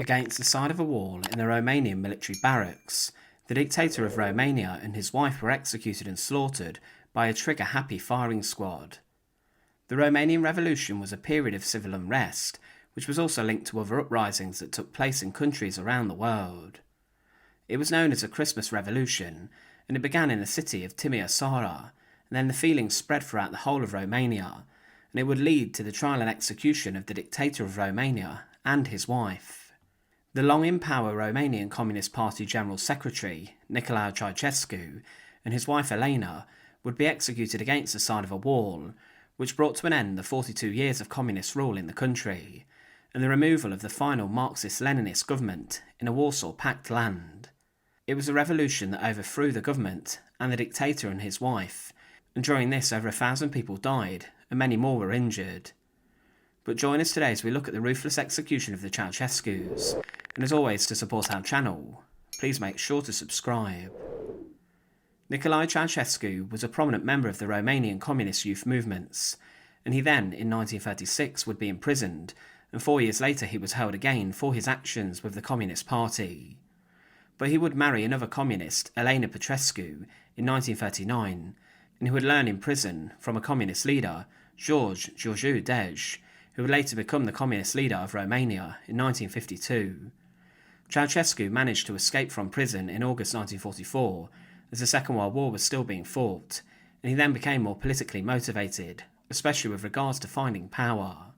Against the side of a wall in the Romanian military barracks, the dictator of Romania and his wife were executed and slaughtered by a trigger-happy firing squad. The Romanian Revolution was a period of civil unrest, which was also linked to other uprisings that took place in countries around the world. It was known as a Christmas Revolution, and it began in the city of Timișoara, and then the feelings spread throughout the whole of Romania, and it would lead to the trial and execution of the dictator of Romania and his wife. The long-in-power Romanian Communist Party General Secretary, Nicolae and Ceausescu, and his wife Elena would be executed against the side of a wall, which brought to an end the 42 years of communist rule in the country, and the removal of the final Marxist-Leninist government in a Warsaw Pact land. It was a revolution that overthrew the government and the dictator and his wife, and during this over 1,000 people died and many more were injured. But join us today as we look at the ruthless execution of the Ceausescus, and as always, to support our channel, please make sure to subscribe. Nicolae Ceausescu was a prominent member of the Romanian communist youth movements, and he then, in 1936, would be imprisoned, and 4 years later he was held again for his actions with the Communist Party. But he would marry another communist, Elena Ceausescu, in 1939, and he would learn in prison from a communist leader, George Dej, who would later become the communist leader of Romania in 1952. Ceausescu managed to escape from prison in August 1944, as the Second World War was still being fought, and he then became more politically motivated, especially with regards to finding power.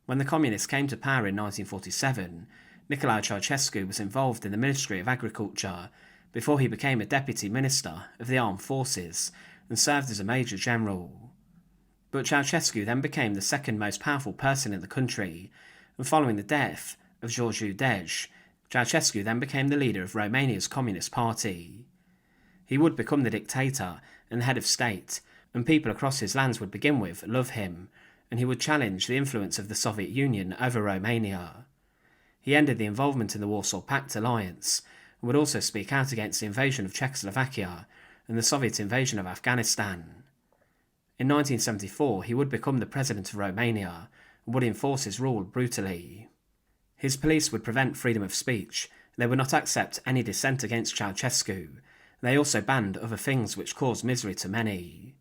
When the communists came to power in 1947, Nicolae Ceausescu was involved in the Ministry of Agriculture before he became a deputy minister of the armed forces and served as a major general. But Ceausescu then became the second most powerful person in the country, and following the death of George Dej, Ceausescu then became the leader of Romania's Communist Party. He would become the dictator and the head of state, and people across his lands would begin with love him, and he would challenge the influence of the Soviet Union over Romania. He ended the involvement in the Warsaw Pact alliance, and would also speak out against the invasion of Czechoslovakia and the Soviet invasion of Afghanistan. In 1974, he would become the president of Romania and would enforce his rule brutally. His police would prevent freedom of speech, and they would not accept any dissent against Ceausescu. They also banned other things which caused misery to many.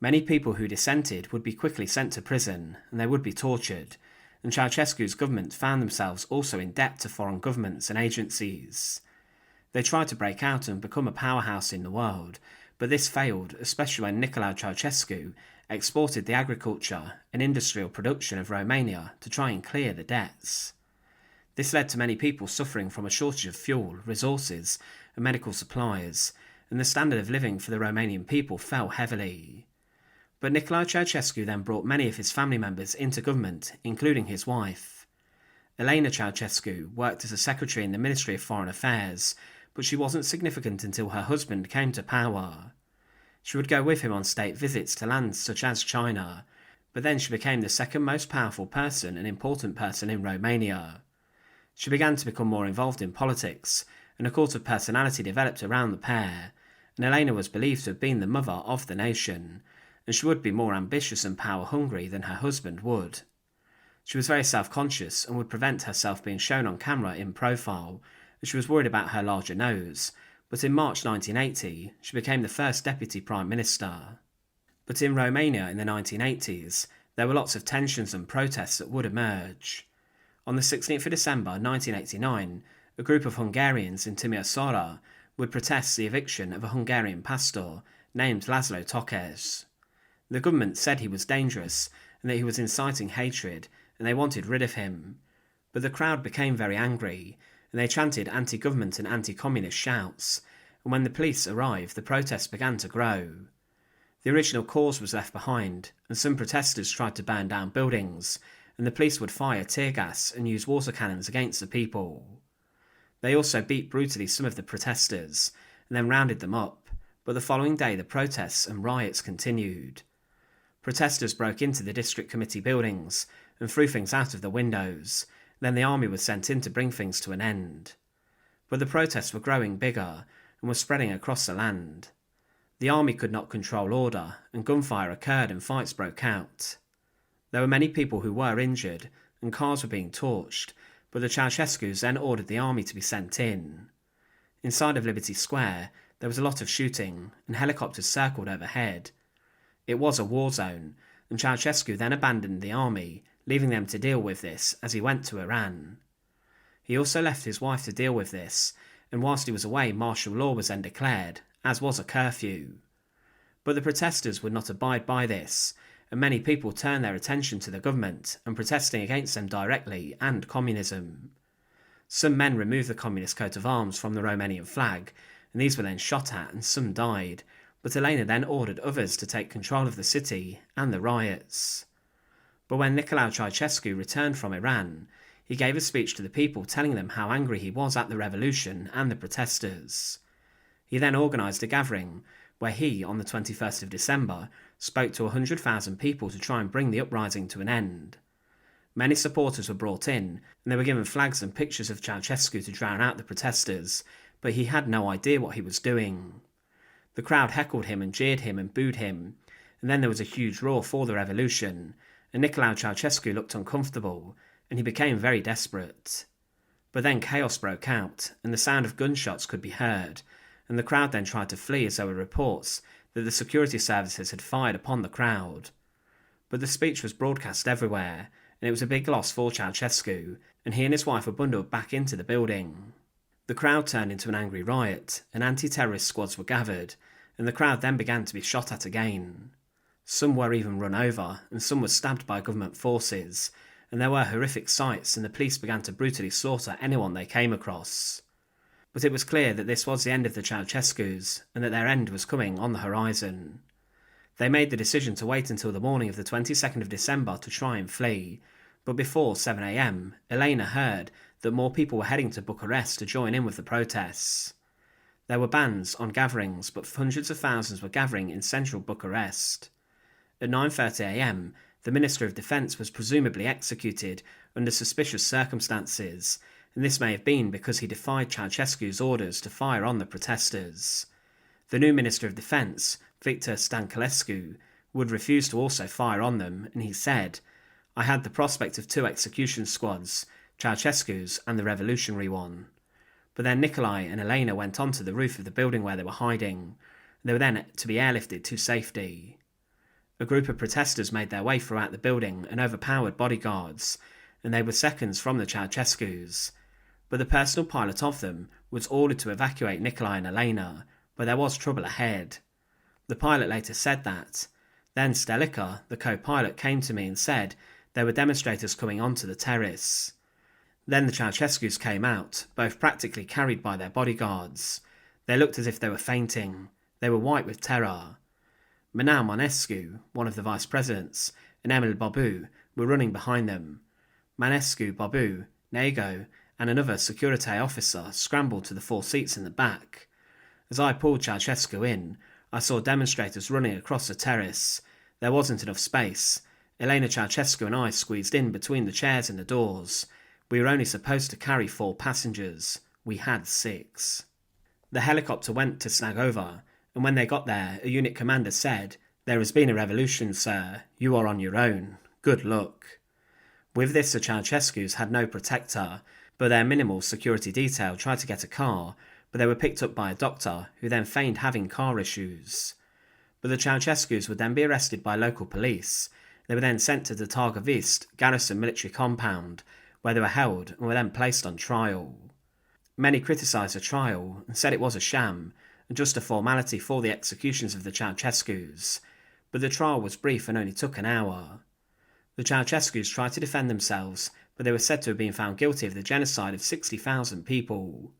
Many people who dissented would be quickly sent to prison, and they would be tortured, and Ceausescu's government found themselves also in debt to foreign governments and agencies. They tried to break out and become a powerhouse in the world, but this failed, especially when Nicolae Ceausescu exported the agriculture and industrial production of Romania to try and clear the debts. This led to many people suffering from a shortage of fuel, resources and medical supplies, and the standard of living for the Romanian people fell heavily. But Nicolae Ceausescu then brought many of his family members into government, including his wife. Elena Ceausescu worked as a secretary in the Ministry of Foreign Affairs, but she wasn't significant until her husband came to power. She would go with him on state visits to lands such as China, but then she became the second most powerful person and important person in Romania. She began to become more involved in politics, and a cult of personality developed around the pair, and Elena was believed to have been the mother of the nation, and she would be more ambitious and power-hungry than her husband would. She was very self-conscious and would prevent herself being shown on camera in profile, as she was worried about her larger nose, but in March 1980 she became the first deputy prime minister. But in Romania in the 1980s, there were lots of tensions and protests that would emerge. On the 16th of December 1989, a group of Hungarians in Timișoara would protest the eviction of a Hungarian pastor named Laszlo Tokes. The government said he was dangerous and that he was inciting hatred, and they wanted rid of him. But the crowd became very angry, and they chanted anti-government and anti-communist shouts, and when the police arrived, the protests began to grow. The original cause was left behind, and some protesters tried to burn down buildings, and the police would fire tear gas and use water cannons against the people. They also beat brutally some of the protesters, and then rounded them up, but the following day the protests and riots continued. Protesters broke into the district committee buildings and threw things out of the windows. Then the army was sent in to bring things to an end. But the protests were growing bigger and were spreading across the land. The army could not control order, and gunfire occurred and fights broke out. There were many people who were injured, and cars were being torched, but the Ceausescus then ordered the army to be sent in. Inside of Liberty Square, there was a lot of shooting, and helicopters circled overhead. It was a war zone, and Ceausescu then abandoned the army, leaving them to deal with this as he went to Iran. He also left his wife to deal with this, and whilst he was away, martial law was then declared, as was a curfew. But the protesters would not abide by this, and many people turned their attention to the government and protesting against them directly and communism. Some men removed the communist coat of arms from the Romanian flag, and these were then shot at and some died, but Elena then ordered others to take control of the city and the riots. But when Nicolae Ceausescu returned from Iran, he gave a speech to the people telling them how angry he was at the revolution and the protesters. He then organised a gathering where he, on the 21st of December, spoke to 100,000 people to try and bring the uprising to an end. Many supporters were brought in, and they were given flags and pictures of Ceausescu to drown out the protesters, but he had no idea what he was doing. The crowd heckled him and jeered him and booed him, and then there was a huge roar for the revolution, and Nicolae Ceausescu looked uncomfortable, and he became very desperate. But then chaos broke out, and the sound of gunshots could be heard, and the crowd then tried to flee as there were reports that the security services had fired upon the crowd. But the speech was broadcast everywhere, and it was a big loss for Ceausescu, and he and his wife were bundled back into the building. The crowd turned into an angry riot, and anti-terrorist squads were gathered, and the crowd then began to be shot at again. Some were even run over, and some were stabbed by government forces, and there were horrific sights, and the police began to brutally slaughter anyone they came across. But it was clear that this was the end of the Ceausescus, and that their end was coming on the horizon. They made the decision to wait until the morning of the 22nd of December to try and flee, but before 7 a.m, Elena heard that more people were heading to Bucharest to join in with the protests. There were bans on gatherings, but hundreds of thousands were gathering in central Bucharest. At 9:30 a.m, the Minister of Defence was presumably executed under suspicious circumstances, and this may have been because he defied Ceausescu's orders to fire on the protesters. The new Minister of Defence, Victor Stanculescu, would refuse to also fire on them, and he said, "I had the prospect of two execution squads, Ceausescu's and the revolutionary one." But then Nicolae and Elena went onto the roof of the building where they were hiding. They were then to be airlifted to safety. A group of protesters made their way throughout the building and overpowered bodyguards, and they were seconds from the Ceausescus. But the personal pilot of them was ordered to evacuate Nicolae and Elena, but there was trouble ahead. The pilot later said that. Then Stelica, the co-pilot, came to me and said there were demonstrators coming onto the terrace. Then the Ceausescus came out, both practically carried by their bodyguards. They looked as if they were fainting. They were white with terror. Manau Manescu, one of the vice presidents, and Emil Bobu were running behind them. Manescu, Bobu, Nego, and another security officer scrambled to the 4 seats in the back. As I pulled Ceausescu in, I saw demonstrators running across the terrace. There wasn't enough space. Elena Ceausescu and I squeezed in between the chairs and the doors. We were only supposed to carry 4 passengers. We had 6. The helicopter went to snag over, and when they got there, a unit commander said, "There has been a revolution, sir. You are on your own. Good luck." With this, the Ceausescus had no protector, but their minimal security detail tried to get a car, but they were picked up by a doctor, who then feigned having car issues. But the Ceausescus would then be arrested by local police. They were then sent to the Targovist garrison military compound, where they were held and were then placed on trial. Many criticised the trial and said it was a sham, and just a formality for the executions of the Ceausescus, but the trial was brief and only took an hour. The Ceausescus tried to defend themselves, but they were said to have been found guilty of the genocide of 60,000 people.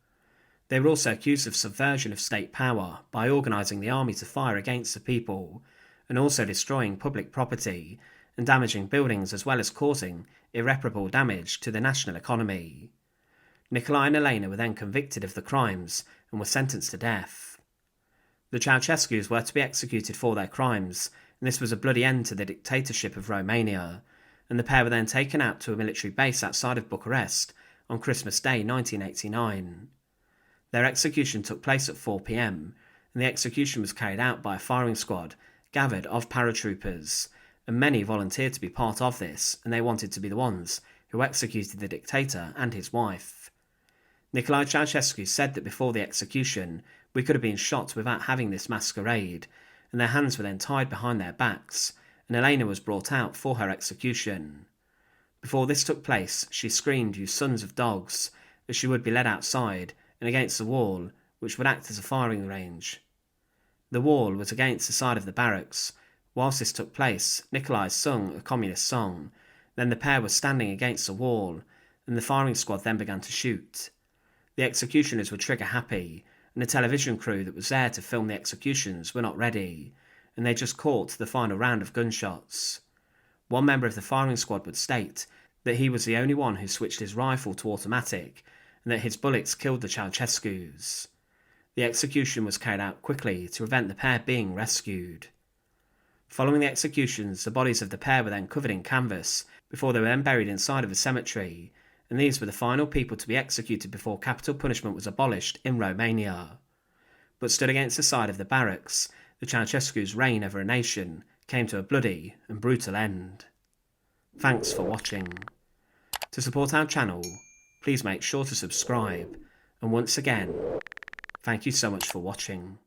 They were also accused of subversion of state power by organising the army to fire against the people, and also destroying public property and damaging buildings, as well as causing irreparable damage to the national economy. Nicolae and Elena were then convicted of the crimes and were sentenced to death. The Ceausescus were to be executed for their crimes, and this was a bloody end to the dictatorship of Romania, and the pair were then taken out to a military base outside of Bucharest on Christmas Day 1989. Their execution took place at 4 p.m, and the execution was carried out by a firing squad gathered of paratroopers, and many volunteered to be part of this, and they wanted to be the ones who executed the dictator and his wife. Nicolae Ceausescu said that before the execution, we could have been shot without having this masquerade, and their hands were then tied behind their backs, and Elena was brought out for her execution. Before this took place, she screamed, "You sons of dogs," as she would be led outside and against the wall, which would act as a firing range. The wall was against the side of the barracks. Whilst this took place, Nicolae sung a communist song. Then the pair were standing against the wall, and the firing squad then began to shoot. The executioners were trigger happy, and the television crew that was there to film the executions were not ready, and they just caught the final round of gunshots. One member of the firing squad would state that he was the only one who switched his rifle to automatic, and that his bullets killed the Ceausescus. The execution was carried out quickly to prevent the pair being rescued. Following the executions, the bodies of the pair were then covered in canvas before they were then buried inside of a cemetery, and these were the final people to be executed before capital punishment was abolished in Romania. But stood against the side of the barracks, the Ceausescu's reign over a nation came to a bloody and brutal end. Thanks for watching. To support our channel, please make sure to subscribe, and once again, thank you so much for watching.